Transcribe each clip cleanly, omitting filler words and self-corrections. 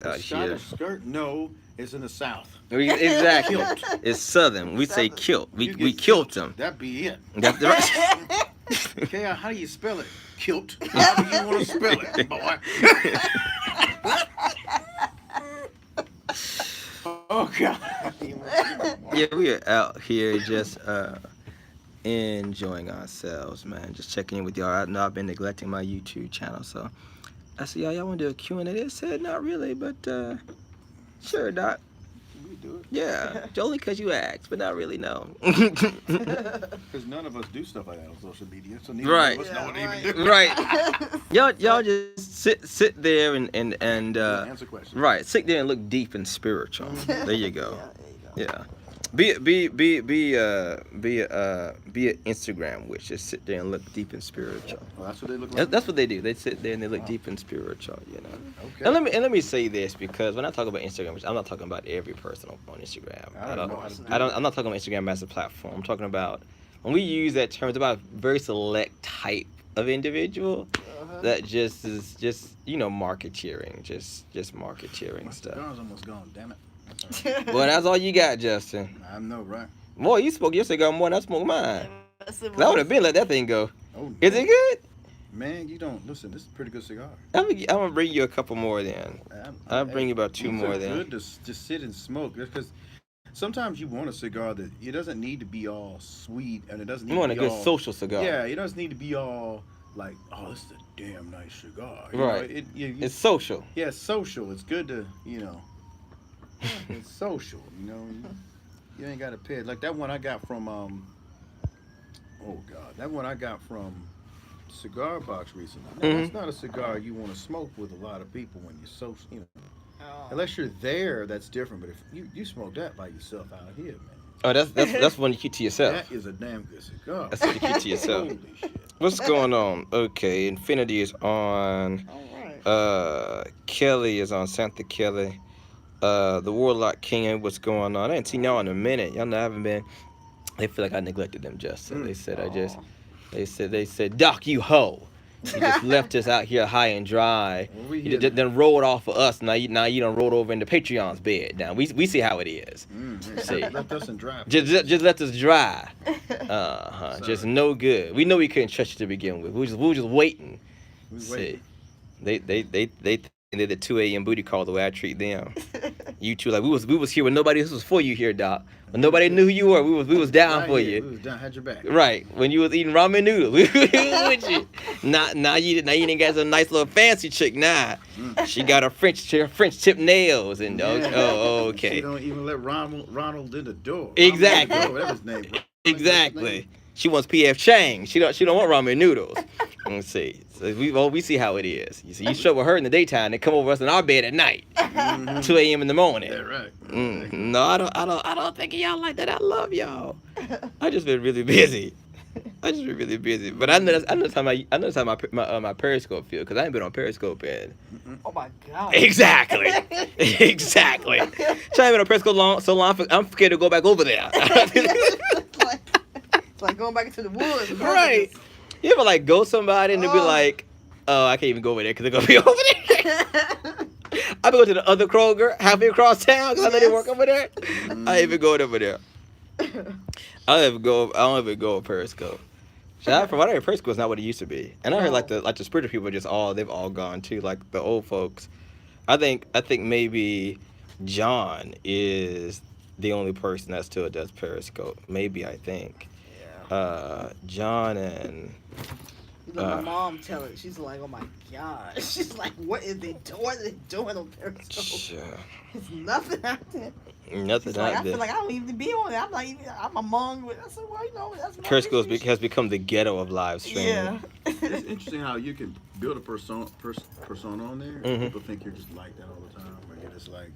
out here. Scottish skirt? No, it's in the South. Exactly. Kilt. It's Southern. We say Southern. kilt. We You get kilt them. That'd be it. That's the right. Okay, how do you spell it? Kilt. How do you want to spell it, boy? Oh God. Yeah, we are out here just enjoying ourselves, man. Just checking in with y'all. I know I've been neglecting my YouTube channel, so I said, y'all want to do a Q&A? They said, not really, but sure, Doc. We do it. Yeah, only because you asked, but not really, no. Because none of us do stuff like that on social media, so neither Right. of us know what to Yeah, even do. Right. Y'all just sit there and Answer questions. right, sit there and look deep and spiritual. There you go. Yeah, there you go. Yeah. Be an Instagram witch. Just sit there and look deep and spiritual. Well, that's what they look like. That's what they do. They sit there and they look deep and spiritual, you know. Okay. And let me say this, because when I talk about Instagram, which I'm not talking about every person on Instagram. I don't know how to do I'm not talking about Instagram as a platform. I'm talking about when we use that term, it's about a very select type of individual that just is marketeering, just marketeering stuff. Cigar's almost gone. Damn it. Well, that's all you got, Justin. I know, right? Boy, you spoke your cigar more than I smoked mine. That's the 'Cause I would have been let that thing go. Oh, Is it good? man, you don't listen. This is a pretty good cigar. I'm gonna bring you a couple more then. I'll bring you about two these more are then. good to just sit and smoke. Because sometimes you want a cigar that it doesn't need to be all sweet, and it doesn't need You want to a be good all, social cigar. Yeah, it doesn't need to be all like, oh, this is a damn nice cigar. You Right. know, It's social. yeah, it's social. It's good to, it's social. You ain't got to pay it. Like that one I got from that one I got from Cigar Box recently. Now, that's not a cigar you want to smoke with a lot of people when you're social. Oh. Unless you're there, that's different. But if you smoke that by yourself out here, man, Oh, that's one you keep to yourself. that is a damn good cigar. That's what you keep to yourself. Holy shit. What's going on? Okay, Infinity is on. All right. Kelly is on. Santa Kelly. The Warlock King. What's going on? I ain't seen y'all in a minute. Y'all know I haven't been. They feel like I neglected them, Justin. They said They said, Doc, you hoe. You just left us out here high and dry. Well, we You hear just then rolled off of us. Now you done rolled over into Patreon's bed. Now we see how it is. See. Left us in dry. Just left us dry. Sorry. Just no good. We know we couldn't trust you to begin with. We were just waiting. We See. waiting. They did the 2 a.m. booty call the way I treat them. You two, like we was here when nobody else was for you here, Doc. When nobody knew who you were, we was down Right for here. you. We was down, had your back. Right, when you was eating ramen noodles, we was with you. Now you didn't got some nice little fancy chick. Nah, she got her French tip nails and okay. She don't even let Ronald in the door. Exactly. Whatever his name. Exactly. She wants PF Chang. She don't want ramen noodles. Let's see. So we see how it is. You show with her in the daytime, and come over us in our bed at night, 2 a.m. in the morning. Yeah, right. No, I don't think of y'all like that. I love y'all. I just been really busy. But I know how my Periscope feel, because I ain't been on Periscope in. Oh my God. Exactly. Exactly. So I ain't been on Periscope so long. I'm scared to go back over there. It's like going back into the woods. Right. You ever like go somebody and they'll be like, oh, I can't even go over there because they're gonna be over there. I go to the other Kroger halfway across town because I know they work over there. I even go over there. I don't even go on Periscope. From what I heard, Periscope is not what it used to be. And I heard like the spiritual people they've all gone too, like the old folks. I think maybe John is the only person that still does Periscope. Maybe, I think. John and My mom tell it. She's like, oh my God. She's like, what is they doing? What are they doing on Periscope? It's nothing out there. Nothing She's out like, there. I feel like I don't even be on it. I'm among. I said, well, that's my Periscope business. has become the ghetto of live streaming. Yeah. It's interesting how you can build a persona on there. And people think you're just like that all the time, or you're just like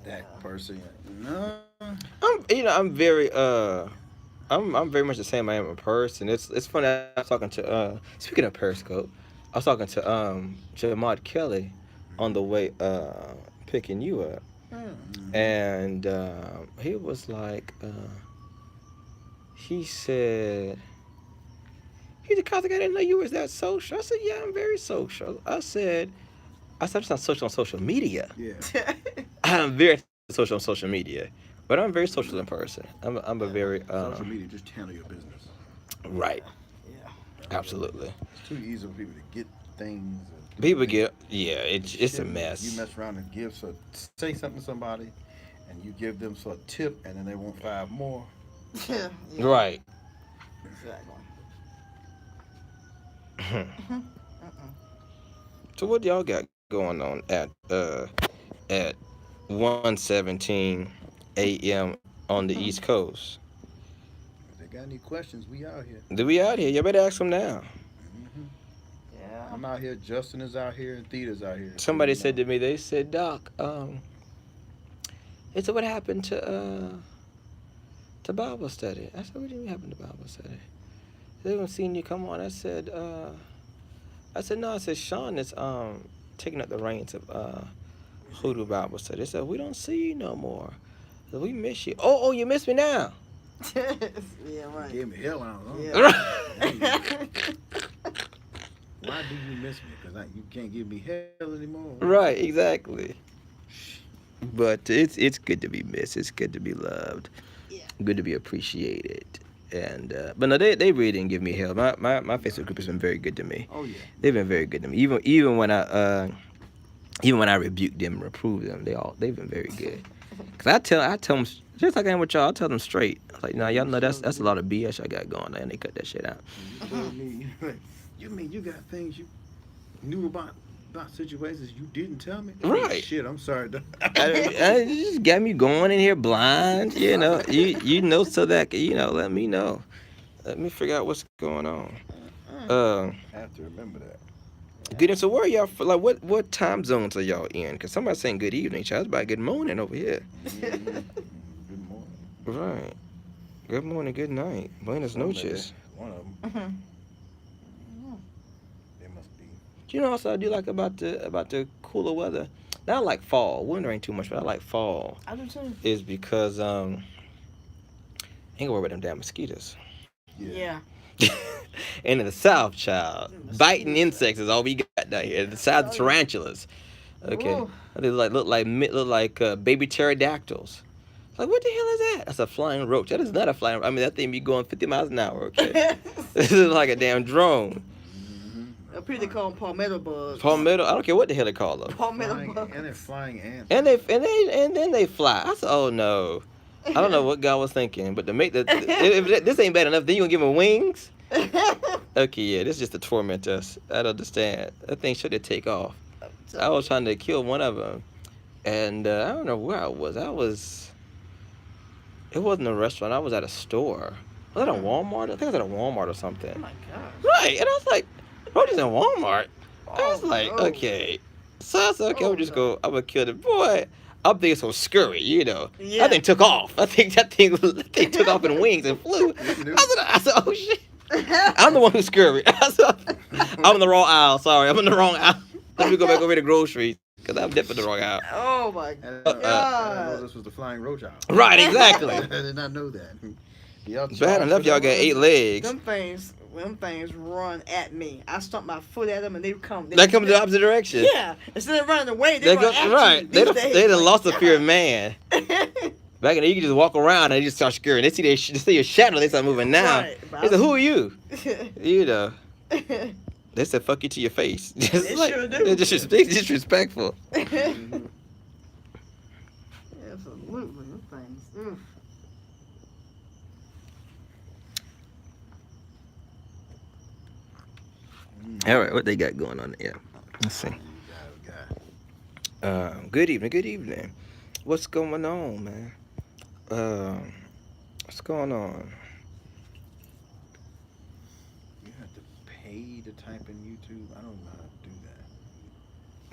that person. No. I'm very much the same I am in person. It's funny. I was talking to speaking of Periscope, I was talking to Ahmad Kelly on the way picking you up, and he was like, he said, he's a Catholic. I didn't know you was that social. I said, yeah, I'm very social. I said, I said I'm not social on social media. Yeah. I'm very social on social media, but I'm very social in person. I'm a very Social media, just handle your business. right. Yeah. Absolutely. It's too easy for people to get things. People get it's a mess. You mess around and say something to somebody, and you give them a tip, and then they want 5 more. Yeah. Right. Exactly. So what y'all got going on at 1:17 a.m. on the East Coast? If they got any questions, we out here. Do we out here? You better ask them now. Yeah. I'm out here. Justin is out here, and Theta's out here. Somebody said to me, they said, Doc, they said, what happened to Bible study? I said, what do you mean happened to Bible study? They haven't seen you come on. I said, no. I said, Sean is taking up the reins of Hoodoo Bible study. They said, we don't see you no more. I said, we miss you. Oh, you miss me now. Yeah, right. Gave me hell out. Huh? Yeah. Why do you miss me? Because you can't give me hell anymore. Right, exactly. But it's good to be missed. It's good to be loved. Yeah. Good to be appreciated. And but no, they really didn't give me hell. My Facebook group has been very good to me. Oh yeah. They've been very good to me. Even when I rebuked them and reproved them, they've been very good. Cause I tell them just like I am with y'all. I tell them straight. I was like, nah, y'all know that's a lot of BS I got going on, and they cut that shit out. You told me, you mean you got things you knew about situations you didn't tell me? Right. Shit, I'm sorry. I just got me going in here blind. You know, you know, so that let me know. Let me figure out what's going on. I have to remember that. Good. So where are y'all? Like, what time zones are y'all in? Cause somebody's saying good evening, child. It's about good morning over here. Good morning. Right. Good morning. Good night. Buenas noches. One of them. Mm-hmm. They must be. You know, also I do like about the cooler weather. Now I like fall. Winter ain't too much, but I like fall. I do too. Is because ain't gonna worry about them damn mosquitoes. Yeah. And in the South, child, biting insects is all we got down here. The South, tarantulas. Okay, Ooh. they look like baby pterodactyls. Like, what the hell is that? That's a flying roach. That is not a flying. I mean, that thing be going 50 miles an hour. Okay, this is like a damn drone. I'm pretty call them palmetto bugs. Palmetto. I don't care what the hell they call them. Palmetto bugs. And they're flying ants. And then they fly. I said, oh no. I don't know what God was thinking, but to make if this ain't bad enough, then you gonna give them wings? Okay, yeah, this is just to torment us. I don't understand. That thing should have take off. I was trying to kill one of them, and I don't know where I was. It wasn't a restaurant. I was at a store. Was that a Walmart? I think I was at a Walmart or something. Oh my gosh. Right, and I was like, roaches in Walmart. I was Oh, like, no. okay. So I said, okay, Oh, I'm just no. I'm gonna kill the boy. I'm thinking so scurry, you know. Yeah. That thing took off. I think that thing took off in wings and flew. I said, oh shit. I'm the one who scurried. I'm in the wrong aisle. Sorry, I'm in the wrong aisle. Let me go back over to groceries because I'm definitely in the wrong aisle. Oh my And, god. I know this was the flying roach owl. Right, exactly. I did not know that. Y'all Bad enough y'all got 8 legs. Them things run at me. I stomp my foot at them and they come. They come the opposite direction. Yeah. Instead of running away, they run at right. you. They done lost the fear of man. Back in the day, you could just walk around and they just start scurrying. They see your shadow, they start moving now. Right, They said, who are you? You know. They said, fuck you to your face. Just They like, sure do. They're disrespectful. Absolutely. Them things. Oof. All right, what they got going on there? Let's see. Good evening. What's going on, man? What's going on? You have to pay to type in YouTube. I don't know how to do that.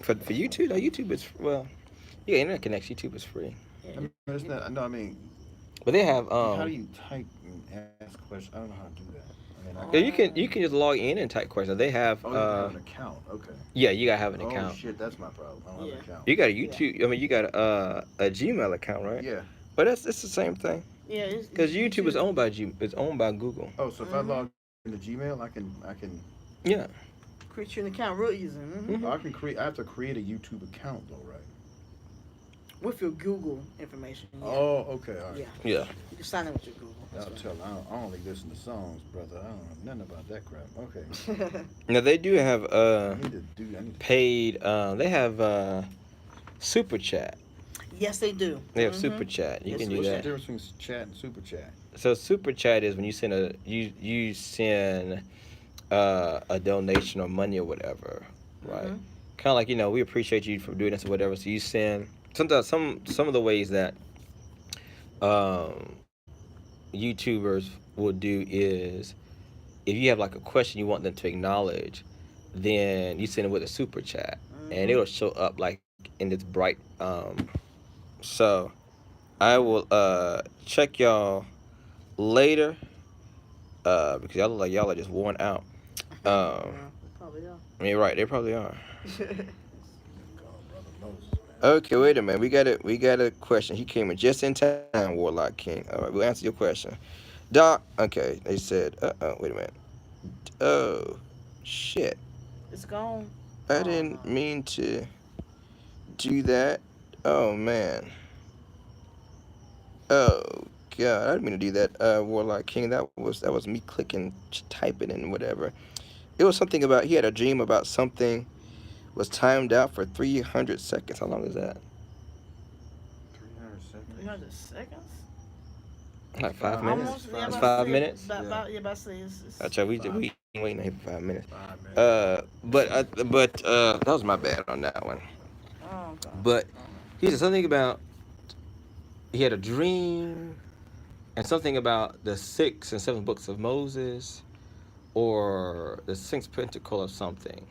For YouTube? No, YouTube is, well, yeah, internet connection, YouTube is free. I mean, it's not, no, I mean, But they have, how do you type and ask questions? I don't know how to do that. I mean, yeah, you can just log in and type questions. They have, you have an account. Okay. yeah, you gotta have an account. Oh shit, that's my problem. I don't have an account. You got a YouTube, I mean, you got a Gmail account, right? Yeah. But it's the same thing. Yeah. Because YouTube is owned by Google. Oh, so if I log into Gmail, I can. Yeah. Create you an account real easy. Mm-hmm. I have to create a YouTube account though, right? With your Google information. Yeah. Oh, okay, all right. Yeah. Yeah. You can sign in with your Google. I'll tell. I only listen to songs, brother. I don't know nothing about that crap. Okay. Now they do have I need to paid. They have super chat. Yes, they do. They have super chat. You Yes, can do What's the that. difference between chat and super chat? So super chat is when you send you send a donation or money or whatever, right? Mhm. Kind of like, we appreciate you for doing this or whatever. So you send sometimes some of the ways that YouTubers will do is if you have like a question you want them to acknowledge, then you send it with a super chat, and it'll show up like in this bright. So I will check y'all later because y'all look like y'all are just worn out. Yeah, probably are. I mean, right? They probably are. God, brother Moses, man. Okay, wait a minute. We got a question. He came in just in time, Warlock King. All right, we'll answer your question. Doc, okay, they said, wait a minute. Oh, shit. It's gone. I didn't mean to do that. Oh, man. Oh, God, I didn't mean to do that, Warlock King. That was me clicking, typing, and whatever. It was something about, he had a dream about something was timed out for 300 seconds. How long is that? 300 seconds. 300 seconds? Like 5 minutes? Almost. Yeah, It's about 5 to say- minutes? About, about to say it's That's right. We waiting here for 5 minutes. 5 minutes. But that was my bad on that one. Oh, God. But he said something about he had a dream, and something about the 6 and 7 books of Moses, or the 6th pentacle of something.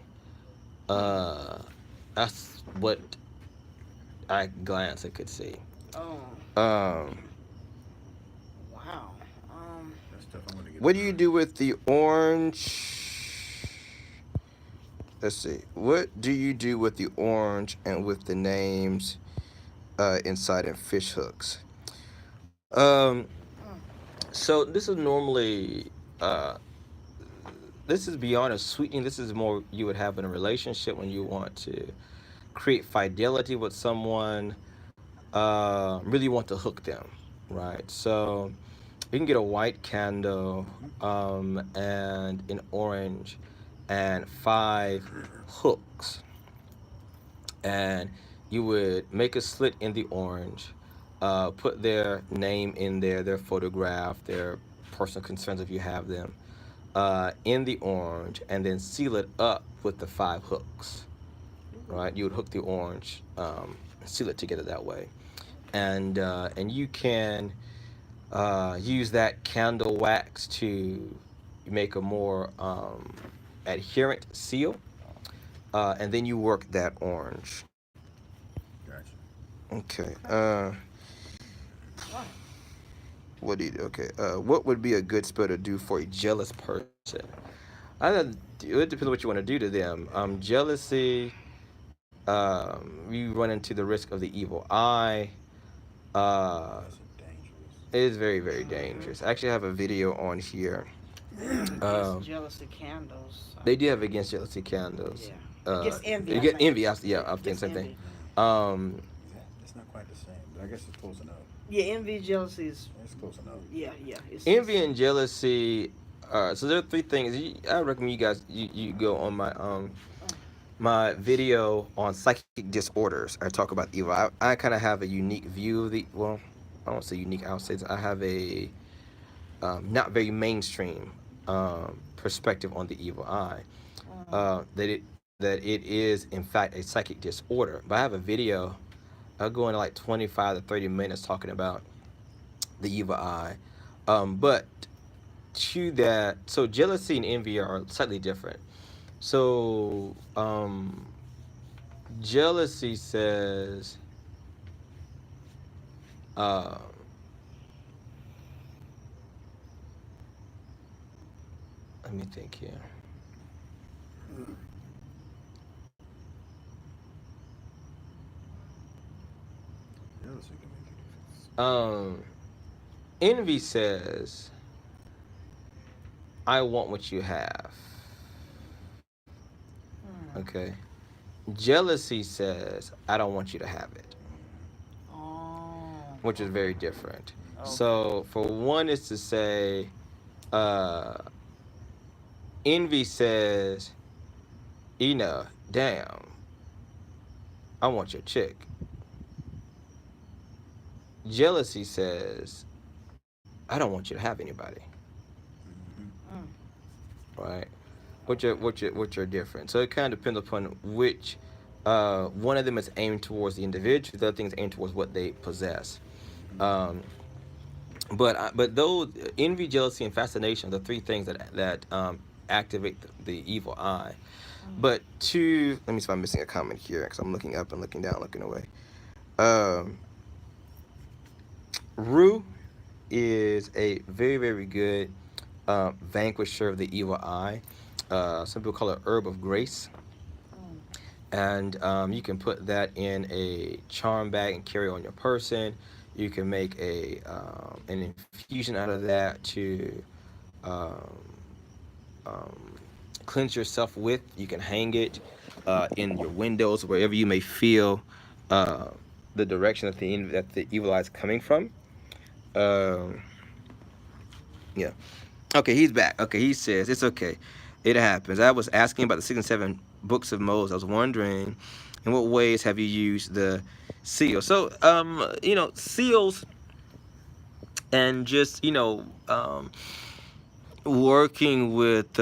That's what I glance I could see. Oh, Wow. That's tough. I'm gonna get What do you do with the orange? Let's see. What do you do with the orange and with the names inside and fish hooks? So this is normally this is beyond a sweetening. This is more you would have in a relationship when you want to create fidelity with someone. Really want to hook them, right? So you can get a white candle and an orange and 5 hooks, and you would make a slit in the orange, put their name in there, their photograph, their personal concerns if you have them, in the orange, and then seal it up with the 5 hooks, right? You would hook the orange, seal it together that way, and you can use that candle wax to make a more adherent seal, and then you work that orange. Gotcha. Okay. What do you do? Okay. What would be a good spell to do for a jealous person? It depends on what you want to do to them. Jealousy. You run into the risk of the evil eye. That's dangerous. It is very, very dangerous. I actually have a video on here. Against jealousy candles. They do have against jealousy candles. Yeah. Against envy. You get envy. I'm thinking the same thing. Yeah, it's not quite the same, but I guess it's close enough. Yeah, envy, jealousy is. It's close enough. Yeah. Envy and jealousy. So there are 3 things. I recommend you guys you go on my my video on psychic disorders. I talk about evil. I kind of have a unique view of the. Well, I don't say unique. I'll say I have a not very mainstream perspective on the evil eye. That it is in fact a psychic disorder. But I have a video. I'll go into like 25 to 30 minutes talking about the evil eye. But to that, so jealousy and envy are slightly different. So jealousy says let me think here. Jealousy can make a difference. Envy says, I want what you have. Okay. Jealousy says, I don't want you to have it, which is very different. Okay. So for one is to say, uh, envy says, damn, I want your chick. Jealousy says, I don't want you to have anybody. Right? Which are different. So it kind of depends upon which one of them is aimed towards the individual, the other thing is aimed towards what they possess. But those envy, jealousy, and fascination are the three things that activate the evil eye. But let me see if I'm missing a comment here because I'm looking up and looking down, looking away. Rue is a very, very good vanquisher of the evil eye. Some people call it herb of grace. And you can put that in a charm bag and carry on your person. You can make an infusion out of that to cleanse yourself with. You can hang it in your windows, wherever you may feel the direction that the evil eye is coming from. Yeah. Okay, he's back. Okay, he says, it's okay. It happens. I was asking about the 6 and 7 books of Moses. I was wondering, in what ways have you used the seal? So, seals and just, working with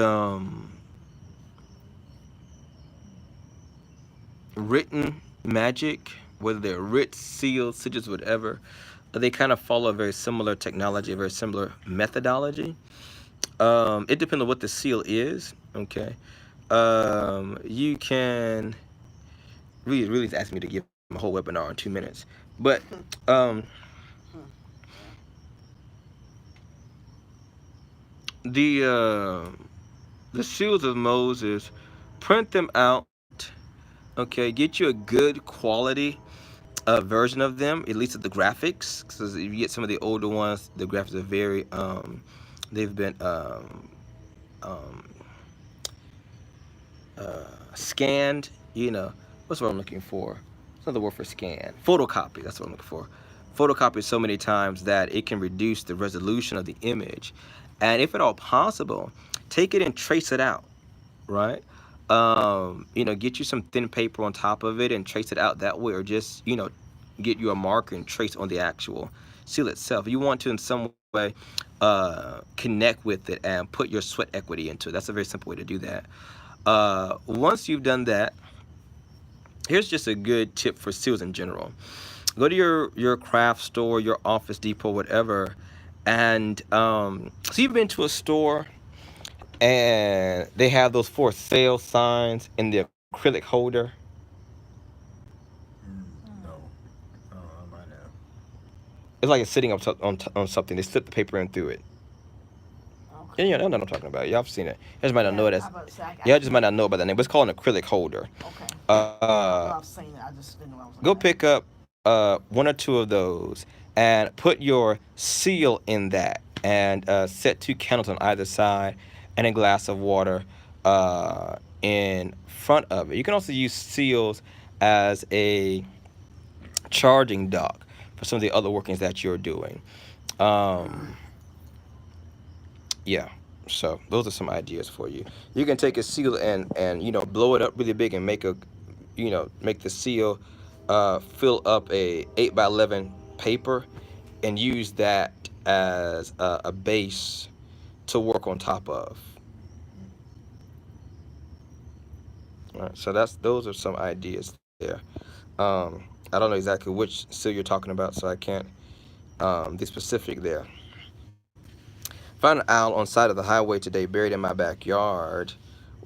written magic, whether they're writ, seals, sigils, whatever, they kind of follow a very similar technology, a very similar methodology. It depends on what the seal is, okay? You can really ask me to give a whole webinar in 2 minutes, but the seals of Moses, print them out, okay? Get you a good quality version of them, at least of the graphics, because if you get some of the older ones, the graphics are very they've been scanned, what's what I'm looking for? It's another word for scan. Photocopy, that's what I'm looking for. Photocopy so many times that it can reduce the resolution of the image. And if at all possible, take it and trace it out, right? Get you some thin paper on top of it and trace it out that way, or just, get you a marker and trace on the actual seal itself. You want to in some way connect with it and put your sweat equity into it. That's a very simple way to do that. Once you've done that, here's just a good tip for seals in general. Go to your craft store, your Office Depot, whatever, and so you've been to a store and they have those for sale signs in the acrylic holder. No. I might have. It's like it's sitting on something. They slip the paper in through it. Okay. Yeah, that's what I'm talking about. Y'all have seen it. You just might not know it as. Yeah, Just might not know about that name. But it's called an acrylic holder. Okay. I've seen it. I just didn't know what I was Go pick up 1 or 2 of those and put your seal in that, and set 2 candles on either side and a glass of water in front of it. You can also use seals as a charging dock for some of the other workings that you're doing. Yeah, so those are some ideas for you. You can take a seal and blow it up really big and make the seal fill up a 8x11 paper and use that as a base to work on top of. All right, so those are some ideas there. I don't know exactly which seal you're talking about, so I can't be specific there. Found an owl on the side of the highway today, buried in my backyard.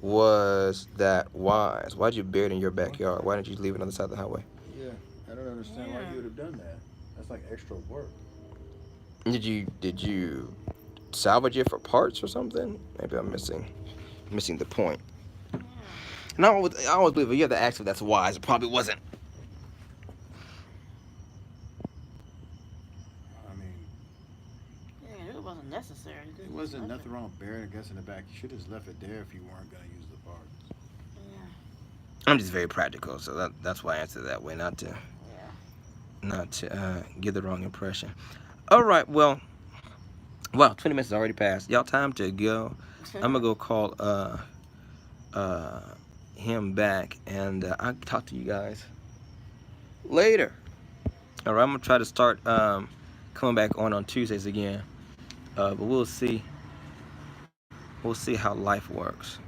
Was that wise? Why'd you bury it in your backyard? Why didn't you leave it on the side of the highway? Yeah, I don't understand why you would have done that. That's like extra work. Did you salvage it for parts or something? Maybe I'm missing the point. And I always believe if you have to ask if that's wise, it probably wasn't. I mean, Yeah, it wasn't necessary. it wasn't nothing wrong with burying, I guess, in the back. You should have just left it there if you weren't going to use the parts. Yeah. I'm just very practical, so that's why I answer that way, not to give the wrong impression. All right, well, 20 minutes has already passed. Y'all, time to go. I'm gonna go call him back, and I'll talk to you guys later. All right, I'm gonna try to start coming back on Tuesdays again, but we'll see. We'll see how life works.